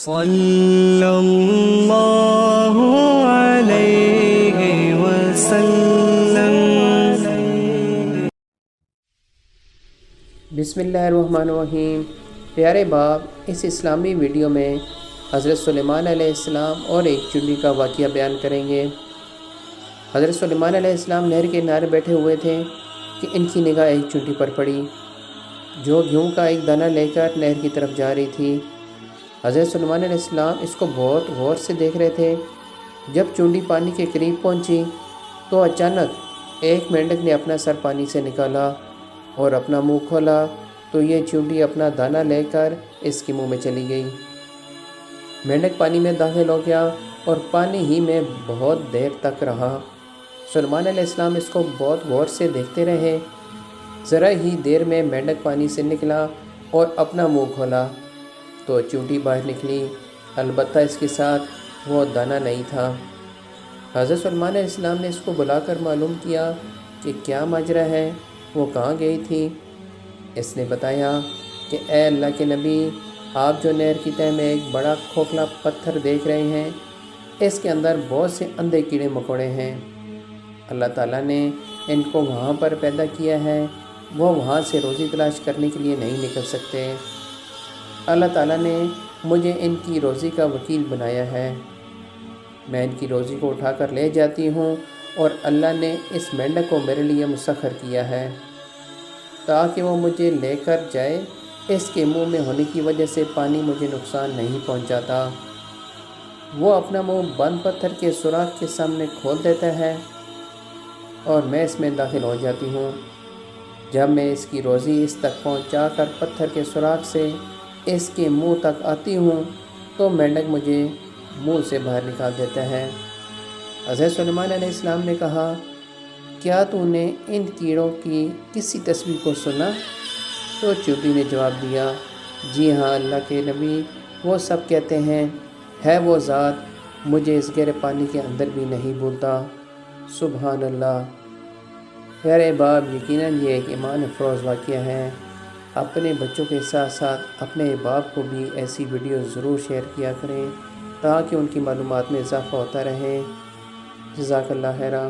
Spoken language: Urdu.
صلی اللہ علیہ وسلم۔ بسم اللہ الرحمن الرحیم۔ پیارے باپ، اس اسلامی ویڈیو میں حضرت سلیمان علیہ السلام اور ایک چڑی کا واقعہ بیان کریں گے۔ حضرت سلیمان علیہ السلام نہر کے کنارے بیٹھے ہوئے تھے کہ ان کی نگاہ ایک چونٹی پر پڑی جو گیہوں کا ایک دانہ لے کر نہر کی طرف جا رہی تھی۔ حضرت سلیمان علیہ السلام اس کو بہت غور سے دیکھ رہے تھے۔ جب چونٹی پانی کے قریب پہنچی تو اچانک ایک مینڈک نے اپنا سر پانی سے نکالا اور اپنا منہ کھولا تو یہ چونٹی اپنا دانہ لے کر اس کے منہ میں چلی گئی۔ مینڈک پانی میں داخل ہو گیا اور پانی ہی میں بہت دیر تک رہا۔ سلیمان علیہ السلام اس کو بہت غور سے دیکھتے رہے۔ ذرا ہی دیر میں مینڈک پانی سے نکلا اور اپنا منہ کھولا تو چونٹی باہر نکلی، البتہ اس کے ساتھ وہ دانہ نہیں تھا۔ حضرت سلیمان علیہ السلام نے اس کو بلا کر معلوم کیا کہ کیا ماجرا ہے، وہ کہاں گئی تھی۔ اس نے بتایا کہ اے اللہ کے نبی، آپ جو نہر کی تہہ میں ایک بڑا کھوکھلا پتھر دیکھ رہے ہیں، اس کے اندر بہت سے اندھے کیڑے مکوڑے ہیں۔ اللہ تعالیٰ نے ان کو وہاں پر پیدا کیا ہے، وہ وہاں سے روزی تلاش کرنے کے لیے نہیں نکل سکتے۔ اللہ تعالیٰ نے مجھے ان کی روزی کا وکیل بنایا ہے۔ میں ان کی روزی کو اٹھا کر لے جاتی ہوں اور اللہ نے اس مینڈک کو میرے لیے مسخر کیا ہے تاکہ وہ مجھے لے کر جائے۔ اس کے منہ میں ہونے کی وجہ سے پانی مجھے نقصان نہیں پہنچاتا۔ وہ اپنا منہ بند پتھر کے سوراخ کے سامنے کھول دیتا ہے اور میں اس میں داخل ہو جاتی ہوں۔ جب میں اس کی روزی اس تک پہنچا کر پتھر کے سوراخ سے اس کے منہ تک آتی ہوں تو مینڈک مجھے منہ سے باہر نکال دیتا ہے۔ حضرت سلیمان علیہ السلام نے کہا، کیا تو نے ان کیڑوں کی کسی تسبیح کو سنا؟ تو چونٹی نے جواب دیا، جی ہاں اللہ کے نبی، وہ سب کہتے ہیں، ہے وہ ذات مجھے اس گہرے پانی کے اندر بھی نہیں بھولتا۔ سبحان اللہ۔ پیارے باپ، یقیناً یہ ایک ایمان افروز واقعہ ہے۔ اپنے بچوں کے ساتھ ساتھ اپنے باپ کو بھی ایسی ویڈیو ضرور شیئر کیا کریں تاکہ ان کی معلومات میں اضافہ ہوتا رہے۔ جزاک اللہ خیرہ۔